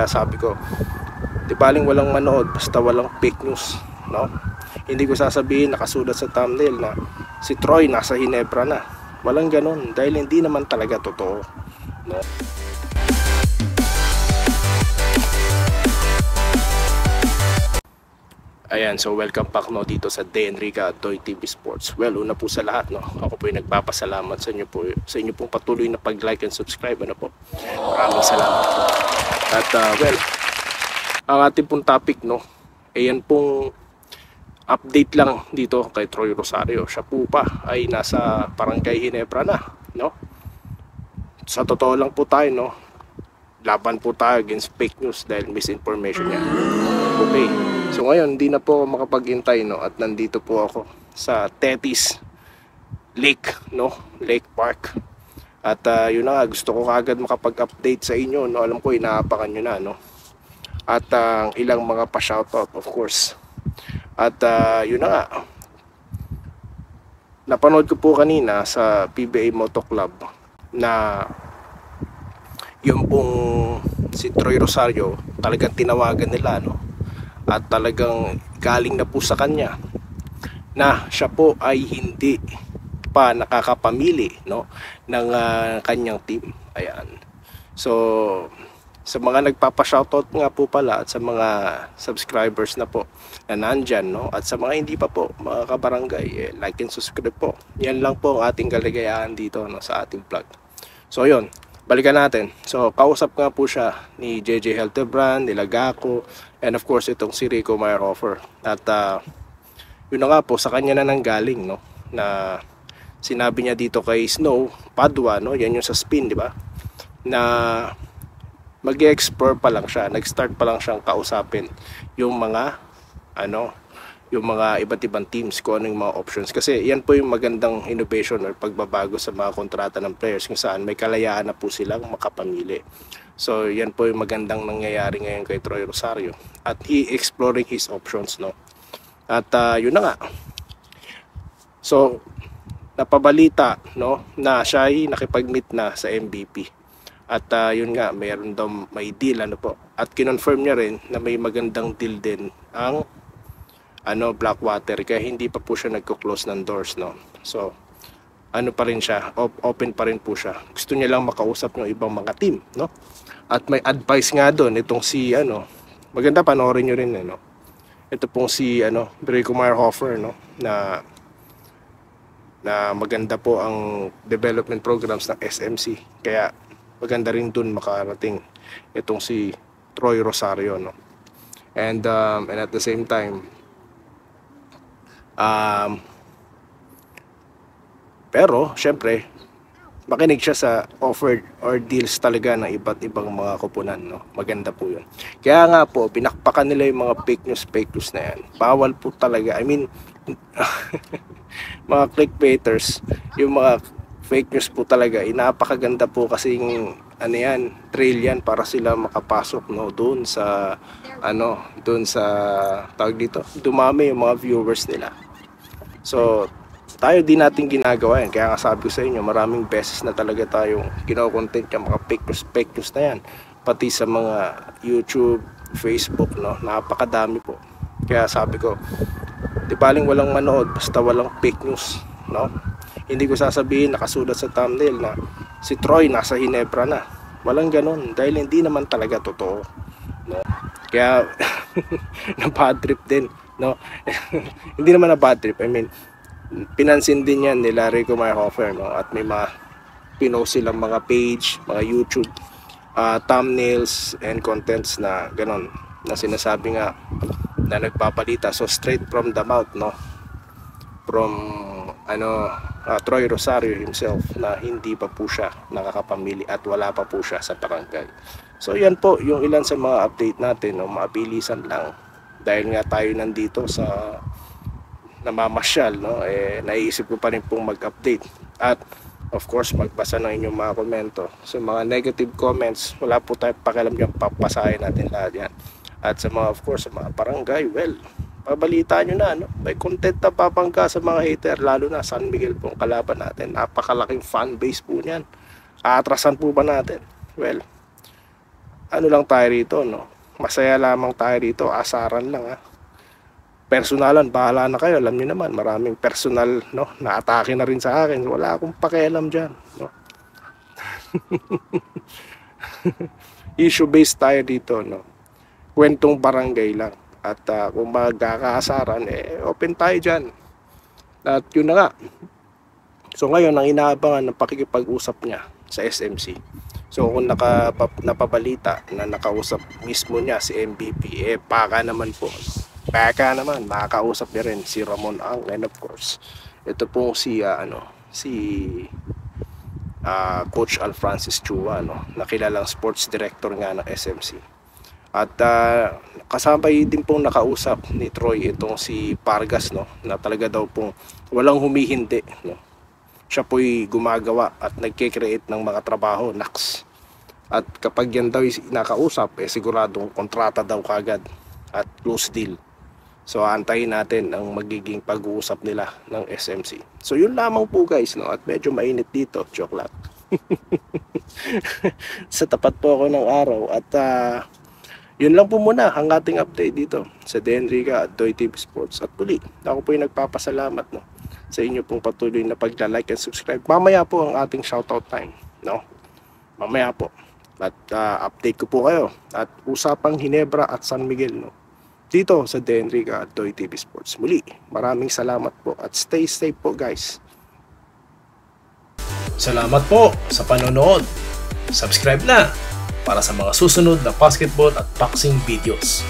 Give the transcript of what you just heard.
Kaya sabi ko, di baling walang manood basta walang fake news, no? Hindi ko sasabihin nakasulat sa thumbnail na si Troy nasa Ginebra na. Walang ganun dahil hindi naman talaga totoo, no? Ayan, so welcome back no dito sa De Enrica Toy TV Sports. Well, una po sa lahat, no, ako po ay nagpapasalamat sa inyo po, sa inyo pong patuloy na pag-like and subscribe, ano po. Maraming salamat po. At well, ang ating pong topic, no, ayan pong update lang dito kay Troy Rosario. Siya po pa ay nasa Barangay Ginebra na, no? Sa totoo lang po tayo, no, laban po tayo against fake news dahil misinformation niya. Okay, so ngayon hindi na po ako makapag-hintay, no, at nandito po ako sa Thetis Lake, no, Lake Park. At yun na nga, gusto ko kagad makapag-update sa inyo, no. Alam ko inaapakan nyo na, no, at ilang mga pa-shoutout of course. At yun na nga, napanood ko po kanina sa PBA Moto Club na yung pong si Troy Rosario talagang tinawagan nila, no, at talagang galing na po sa kanya na siya po ay hindi pa nakakapamili, no, ng kanyang team. Ayan, so sa mga nagpapa-shoutout nga po pala at sa mga subscribers na po na nandyan, no, at sa mga hindi pa po, mga kabarangay, like and subscribe po. Yan lang po ang ating kaligayahan dito, no, sa ating vlog. So yun, balikan natin. So kausap nga po siya ni JJ Heltebrand, nila Gako, and of course itong si Rico Meyerhofer. At yun na nga po, sa kanya na nanggaling, no, na sinabi niya dito kay Snow Padua, no, yan yung sa spin, di ba, na mag-explore pa lang siya, nag-start pa lang siyang kausapin yung mga yung mga iba't ibang teams, kung ano yung mga options. Kasi yan po yung magandang innovation or pagbabago sa mga kontrata ng players kung saan may kalayaan na po silang makapamili. So yan po yung magandang nangyayari ngayon kay Troy Rosario at he exploring his options, no. At yun na nga, so napabalita, no, na siya ay nakipag-meet na sa MVP. At yun nga, mayroon daw may deal, ano po. At kinonfirm niya rin na may magandang deal din ang Blackwater, kaya hindi pa po siya nagko-close ng doors, no. So pa rin siya, open pa rin po siya. Gusto niya lang makausap ng ibang mga team, no. At may advice nga doon itong si maganda, panoorin niyo rin, no. Ito pong si Rico Meyerhofer, no, na maganda po ang development programs ng SMC. Kaya maganda rin dun makarating itong si Troy Rosario, no. And at the same time, pero syempre makinig siya sa offer or deals talaga ng iba't ibang mga koponan, no. Maganda po yun. Kaya nga po, pinakpakan nila yung mga fake news na yan. Bawal po talaga, I mean mga clickbaiters, yung mga fake news po talaga, napakaganda po kasi yan, trail yan para sila makapasok, no, doon sa tawag dito, dumami yung mga viewers nila. So tayo din natin ginagawa yan, kaya nga sabi ko sa inyo, maraming beses na talaga tayong kino-content yung mga fake news na yan, pati sa mga YouTube, Facebook, no, napakadami po. Kaya sabi ko, di baling walang manood basta walang fake news, no. Hindi ko sasabihin nakasulat sa thumbnail na si Troy nasa Ginebra na. Walang ganun dahil hindi naman talaga totoo, no. Kaya na bad trip din, no. Hindi naman na bad trip, I mean pinansin din yan nila Rico Meyerhofer, no, at may mga pinost silang mga page, mga YouTube thumbnails and contents na ganun, na sinasabi nga na nagpapalita, so straight from the mouth, no, from Troy Rosario himself, na hindi pa po siya nakakapamili at wala pa po siya sa barangay. So yan po yung ilan sa mga update natin, no, mabilisan lang dahil nga tayo nandito sa namamasyal, no, naiisip ko pa rin pong mag-update at of course magbasa ng inyong mga komento. So mga negative comments, wala po tayong pakialam dyan, papasahin natin lahat yan. At sa mga, of course, sa mga barangay, well, pabalita nyo na, no? May content na papangka sa mga hater, lalo na San Miguel pong kalaban natin. Napakalaking fan base po niyan. Aatrasan po ba natin? Well, ano lang tayo rito, no? Masaya lamang tayo rito, asaran lang, ha. Personalan, bahala na kayo. Alam niyo naman, maraming personal, no, na atake na rin sa akin. Wala akong pakialam diyan, no. Issue based tayo dito, no. Kwentong barangay lang. At kung magkakaasaran, open tayo diyan. At yun na nga. So ngayon, ang inaabangan ng pakikipag-usap niya sa SMC. So kung napabalita na nakausap mismo niya si MVP, baka naman po. Baka naman, makakausap niya rin si Ramon Ang, and of course, ito pong si Coach Al Francis Chua, no, nakilalang sports director nga ng SMC. At kasabay din pong nakausap ni Troy itong si Pargas, no, na talaga daw pong walang humihindi, no. Siya po'y gumagawa at nagke-create ng mga trabaho, naks. At kapag yan daw nakausap, siguradong kontrata daw kagad at close deal. So antayin natin ang magiging pag-uusap nila ng SMC. So yun lamang po guys, no? At medyo mainit dito, joke lang. Sa tapat po ako ng araw. At yun lang po muna ang ating update dito sa Denrica at Doy TV Sports. At muli, ako po yung nagpapasalamat, no, sa inyo pong patuloy na pagla-like and subscribe. Mamaya po ang ating shoutout time, no? Mamaya po. At update ko po kayo. At usapang Ginebra at San Miguel, no, dito sa Denrica at Doy TV Sports. Muli, maraming salamat po at stay safe po guys. Salamat po sa panonood. Subscribe na para sa mga susunod na basketball at boxing videos.